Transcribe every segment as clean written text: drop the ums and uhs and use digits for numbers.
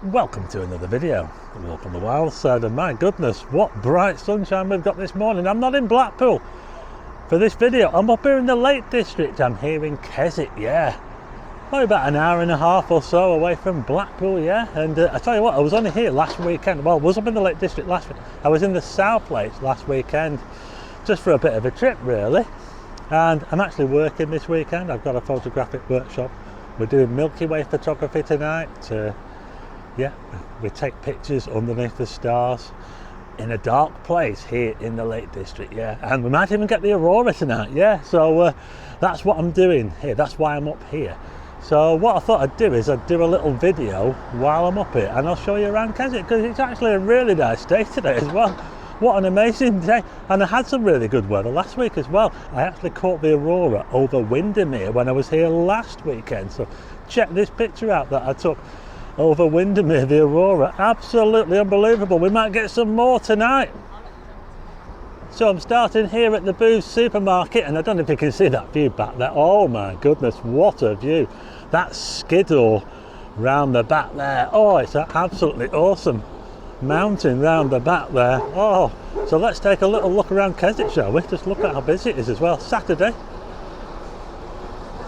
Welcome to another video. A walk on the wild side, and my goodness, what bright sunshine we've got this morning. I'm not in Blackpool for this video. I'm up here in the Lake District. I'm here in Keswick, yeah. Probably about an hour and a half or so away from Blackpool, yeah. And I tell you what, I was only here last weekend. Well, I was up in the Lake District last week. I was in the South Lakes last weekend, just for a bit of a trip, really. And I'm actually working this weekend. I've got a photographic workshop. We're doing Milky Way photography tonight. Yeah, we take pictures underneath the stars in a dark place here in the Lake District, yeah. And we might even get the aurora tonight, yeah. So that's what I'm doing here. That's why I'm up here. So what I thought I'd do is I'd do a little video while I'm up here, and I'll show you around Keswick, because it's actually a really nice day today as well. What an amazing day. And I had some really good weather last week as well. I actually caught the aurora over Windermere when I was here last weekend. So check this picture out that I took over Windermere, the aurora. Absolutely unbelievable. We might get some more tonight. So I'm starting here at the Booths supermarket, and I don't know if you can see that view back there. Oh my goodness, what a view. That skiddaw round the back there. Oh, it's absolutely awesome mountain round the back there. Oh, so let's take a little look around Keswick, shall we? Just look at how busy it is as well. Saturday.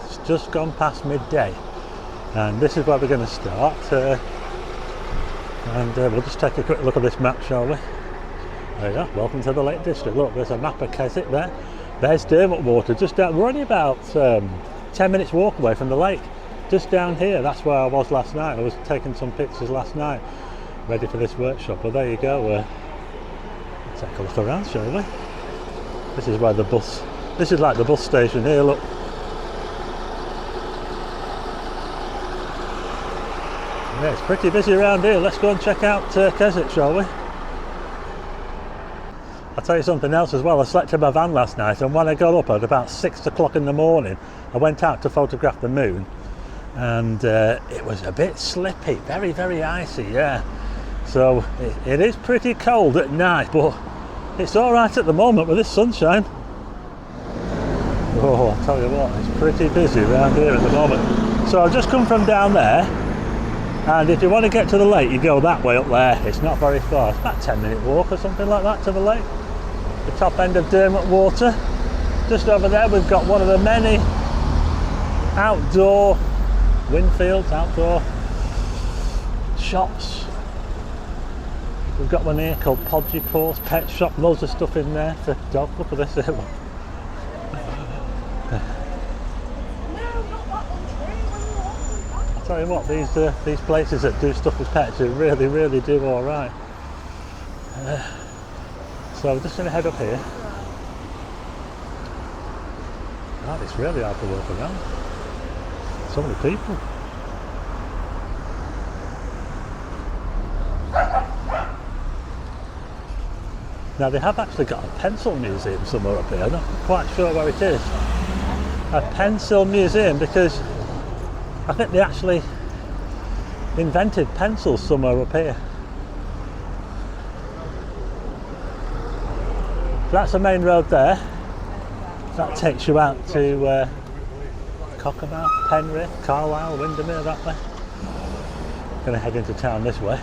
It's just gone past midday. And this is where we're going to start, and we'll just take a quick look at this map, shall we? There you go, welcome to the Lake District. Look, there's a map of Keswick there. There's Dermot Water, just down. We're only about 10 minutes walk away from the lake, just down here. That's where I was last night. I was taking some pictures last night, ready for this workshop. Well, there you go. Take a look around, shall we? This is where the bus, this is like the bus station here, look. Yeah, it's pretty busy around here. Let's go and check out Keswick, shall we? I'll tell you something else as well. I slept in my van last night, and when I got up at about 6 o'clock in the morning, I went out to photograph the moon, and it was a bit slippy, very, very icy, yeah. So it is pretty cold at night, but it's all right at the moment with this sunshine. Oh, I'll tell you what, it's pretty busy around here at the moment. So I've just come from down there. And if you want to get to the lake, you go that way up there. It's not very far. It's about a 10-minute walk or something like that to the lake. The top end of Dermot Water. Just over there, we've got one of the many outdoor windfields, outdoor shops. We've got one here called Podgy Paws Pet Shop. Loads of stuff in there for dogs. Look at this here. Tell you what, these places that do stuff with pets, they really, really do all right. So we're just going to head up here. God, it's really hard to walk around. So many people. Now they have actually got a pencil museum somewhere up here. I'm not quite sure where it is. A pencil museum, because I think they actually invented pencils somewhere up here. That's the main road there. That takes you out to Cockermouth, Penrith, Carlisle, Windermere, that way. Going to head into town this way.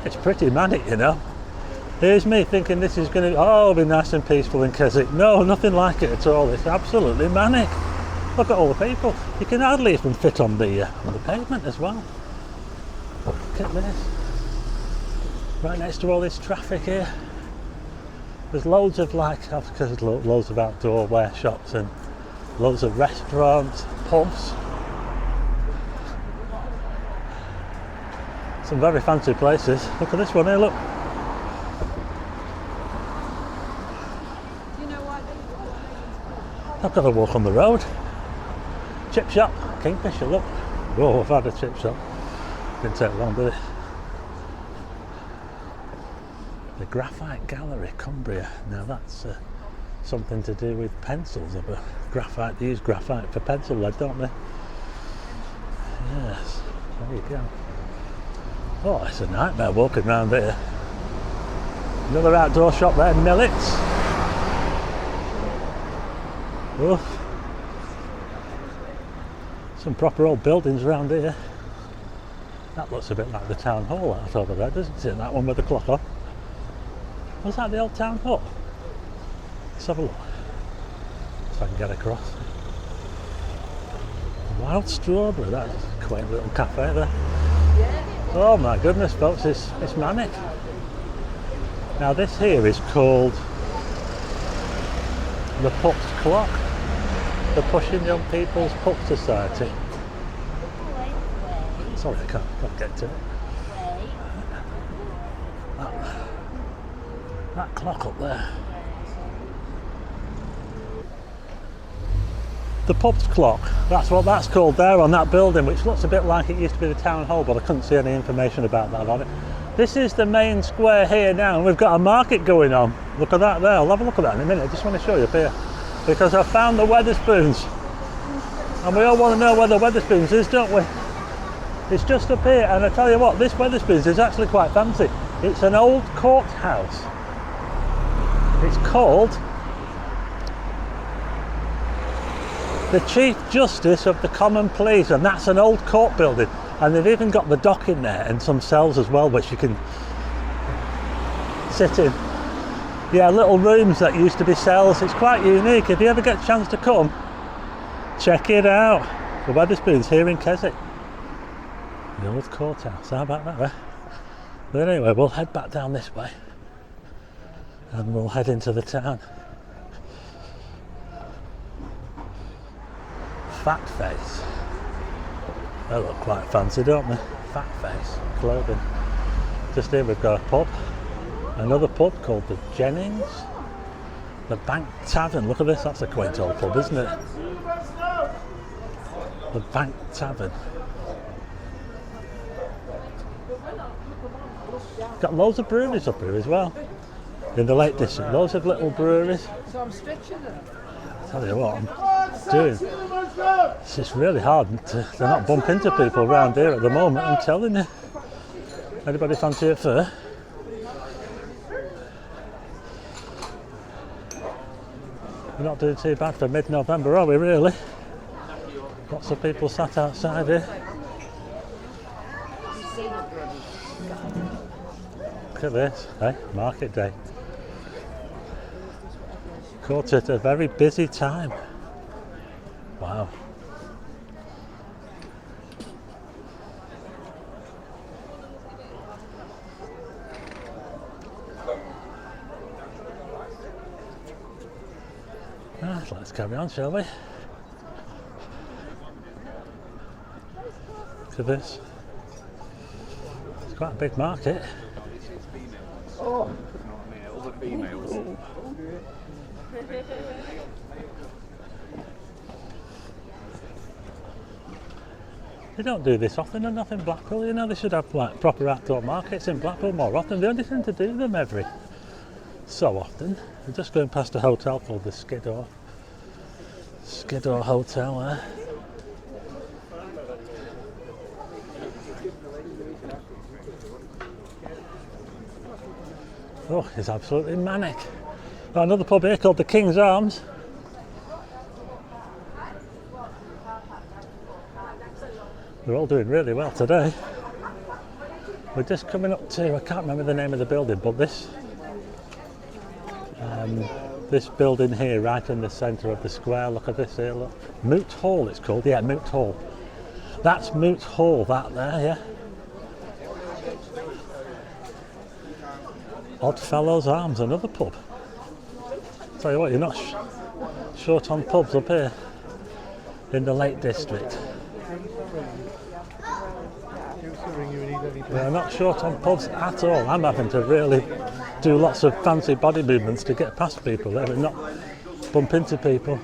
It's pretty manic, you know. Here's me thinking this is going to be nice and peaceful in Keswick. No, nothing like it at all. It's absolutely manic. Look at all the people. You can hardly even fit on the pavement as well. Look at this. Right next to all this traffic here. There's loads of loads of outdoor wear shops and loads of restaurants, pubs. Some very fancy places. Look at this one here, look. I've got to walk on the road. Chip shop, Kingfisher, look. Oh, I've had a chip shop. Didn't take long, did it? The Graphite Gallery, Cumbria. Now that's something to do with pencils. Graphite, they use graphite for pencil lead, don't they? Yes, there you go. Oh, it's a nightmare walking around here. Another outdoor shop there, Millet's. Oof. Some proper old buildings around here. That looks a bit like the town hall that's over there, doesn't it? That one with the clock on. Was that the old town hall? Let's have a look. If I can get across. Wild strawberry, that's a quaint little cafe there. Oh my goodness folks, it's manic. Now this here is called the Pups Clock, the Pushing Young People's Pup Society. Sorry, I can't get to it. That clock up there. The Pub's Clock, that's what that's called there on that building, which looks a bit like it used to be the town hall, but I couldn't see any information about that on it. This is the main square here now, and we've got a market going on. Look at that there, I'll have a look at that in a minute. I just want to show you up here, because I found the Wetherspoons, and we all want to know where the Wetherspoons is, don't we? It's just up here, and I tell you what, this Wetherspoons is actually quite fancy. It's an old courthouse. It's called the Chief Justice of the Common Pleas, and that's an old court building, and they've even got the dock in there and some cells as well which you can sit in. Yeah, little rooms that used to be cells. It's quite unique. If you ever get a chance to come, check it out. The Wetherspoons here in Keswick, the old courthouse. How about that, eh? But anyway, we'll head back down this way and we'll head into the town. Fat Face. They look quite fancy, don't they? Fat Face clothing. Just here we've got a pub. Another pub called the Jennings. The Bank Tavern. Look at this, that's a quaint old pub, isn't it? The Bank Tavern. Got loads of breweries up here as well. In the Lake District, loads of little breweries. So I'm stretching them. Tell you what I'm doing. It's just really hard to not bump into people around here at the moment, I'm telling you. Anybody fancy a fur? We're not doing too bad for mid-November, are we really? Lots of people sat outside here. Look at this, eh? Market day. Caught at a very busy time. Wow. Let's carry on, shall we? Look at this. It's quite a big market. Oh, other females. They don't do this often enough in Blackpool, you know. They should have like proper outdoor markets in Blackpool more often. They only tend to do them every so often. We're just going past a hotel called the Skiddaw Hotel there. Oh, it's absolutely manic. Got another pub here called the King's Arms. We're all doing really well today. We're just coming up to, I can't remember the name of the building, but this building here right in the centre of the square. Look at this here, look. Mooch Hall it's called, yeah, Mooch Hall. That's Mooch Hall, that there, yeah. Oddfellows Arms, another pub. Tell you what, you're not short on pubs up here in the Lake District. We're not short on pubs at all. I'm having to really do lots of fancy body movements to get past people there and not bump into people.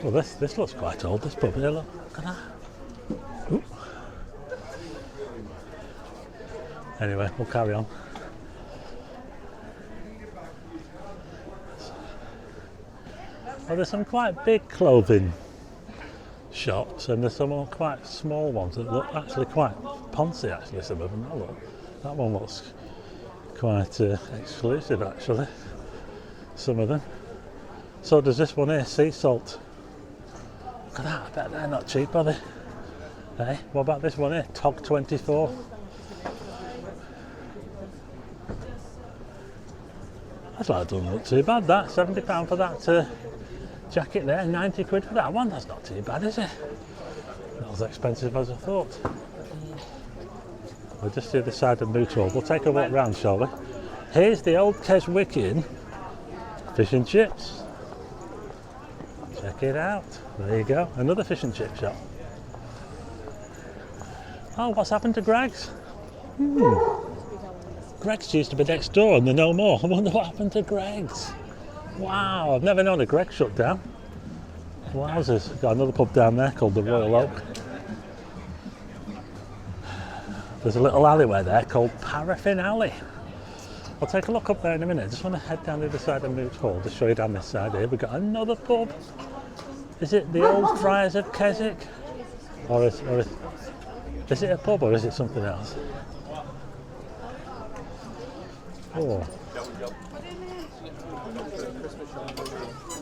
Well, this looks quite old, this pub here, look at that. Ooh. Anyway, we'll carry on. Well, there's some quite big clothing shops and there's some quite small ones that look actually quite poncy, actually, some of them. Oh, look, that one looks quite exclusive, actually, some of them. So does this one here, sea salt. Look at that, I bet they're not cheap, are they? Hey, what about this one here? Tog 24. That's like doesn't look too bad, that. £70 for that jacket there, 90 quid for that one. That's not too bad, is it? Not as expensive as I thought. We'll just do the side of Mooch Hall. We'll take a walk round, shall we? Here's the old Keswickian fish and chips. Check it out. There you go. Another fish and chip shop. Oh, what's happened to Greg's? Greg's used to be next door and they're no more. I wonder what happened to Greg's. Wow, I've never known a Greg shut down. Wowzers. Got another pub down there called the Royal Oak. There's a little alleyway there called Paraffin Alley. I'll take a look up there in a minute. I just want to head down the other side of Mooch Hall to show you down this side here. We've got another pub. Is it the Old Friars of Keswick? Or is it a pub or is it something else? Oh.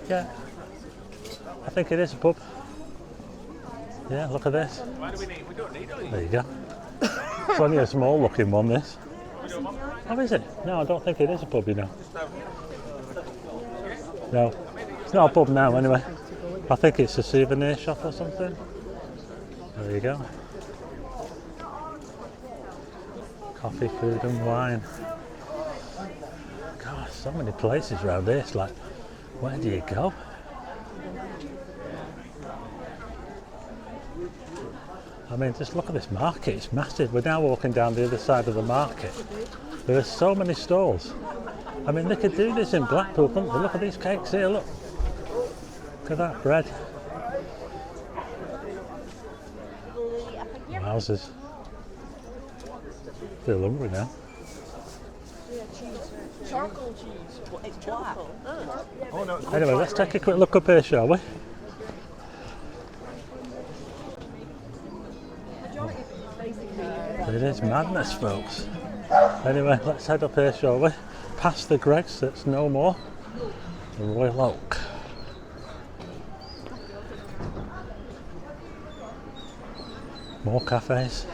Yeah. I think it is a pub. Yeah, look at this. We don't need it. There you go. It's only a small looking one, this. Oh, is it? No, I don't think it is a pub, you know. No, it's not a pub now anyway. I think it's a souvenir shop or something. There you go. Coffee, food and wine. God, so many places around here. It's like, where do you go? I mean, just look at this market. It's massive. We're now walking down the other side of the market. There are so many stalls. I mean, they could do this in Blackpool, couldn't they? Look at these cakes here, look. Look at that bread. Wowzers. Feel hungry now. Charcoal cheese. Well, it's charcoal. Oh, no, it's Anyway, let's take a quick look up here, shall we? It is madness, folks. Anyway, let's head up here, shall we? Past the Greg's, that's no more. The Royal Oak. More cafes.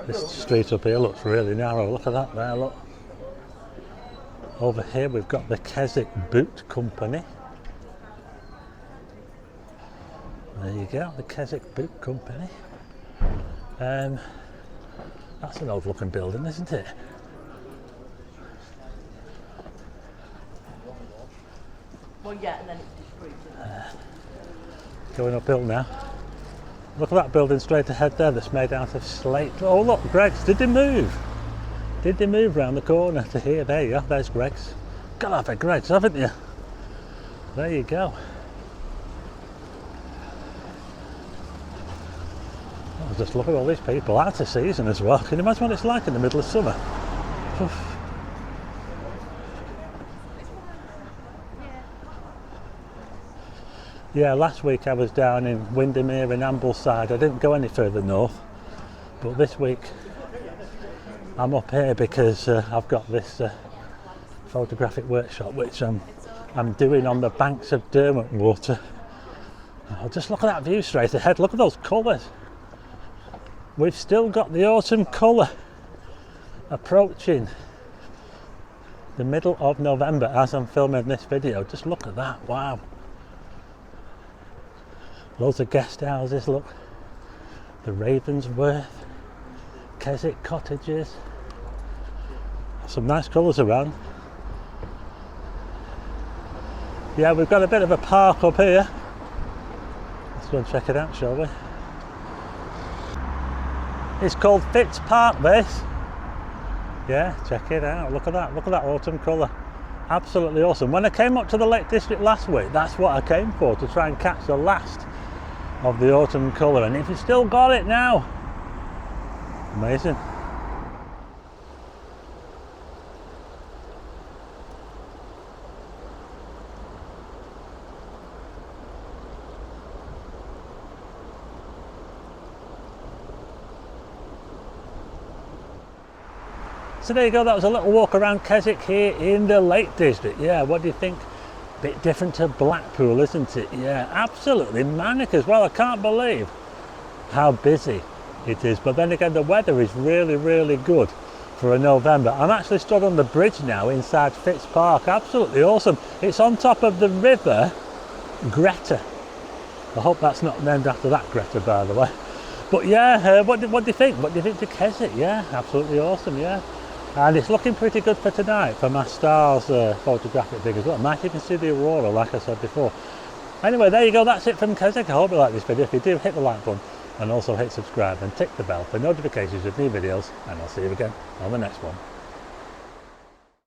This street up here looks really narrow. Look at that there, look. Over here we've got the Keswick Boot Company. There you go, the Keswick Boot Company. That's an old looking building, isn't it? Well, yeah, and then it's discreet. Going uphill now. Look at that building straight ahead there that's made out of slate. Oh look, Greg's. Did they move? Did they move round the corner to here? There you go, there's Greg's. Gotta have a Greg's, haven't you? There you go. Oh, just look at all these people out of season as well. Can you imagine what it's like in the middle of summer? Oof. Yeah, last week I was down in Windermere and Ambleside. I didn't go any further north, but this week I'm up here because I've got this photographic workshop which I'm doing on the banks of Derwent Water. Oh, just look at that view straight ahead. Look at those colours. We've still got the autumn colour approaching the middle of November as I'm filming this video. Just look at that, wow. Loads of guest houses, look. The Ravensworth, Keswick cottages. Some nice colours around. Yeah, we've got a bit of a park up here. Let's go and check it out, shall we? It's called Fitz Park, this. Yeah, check it out. Look at that autumn colour. Absolutely awesome. When I came up to the Lake District last week, that's what I came for, to try and catch the last of the autumn colour, and if you still got it now, amazing. So there you go, that was a little walk around Keswick here in the Lake District. Yeah, what do you think Bit different to Blackpool, isn't it? Yeah, absolutely manic as well. I can't believe how busy it is. But then again, the weather is really, really good for a November. I'm actually stood on the bridge now inside Fitz Park. Absolutely awesome. It's on top of the river Greta. I hope that's not named after that Greta, by the way. But yeah, what do you think? What do you think to Keswick? Yeah, absolutely awesome, yeah. And it's looking pretty good for tonight for my stars photographic thing as well. I might even see the aurora, like I said before. Anyway, there you go. That's it from Keswick. I hope you like this video. If you do, hit the like button and also hit subscribe and tick the bell for notifications of new videos. And I'll see you again on the next one.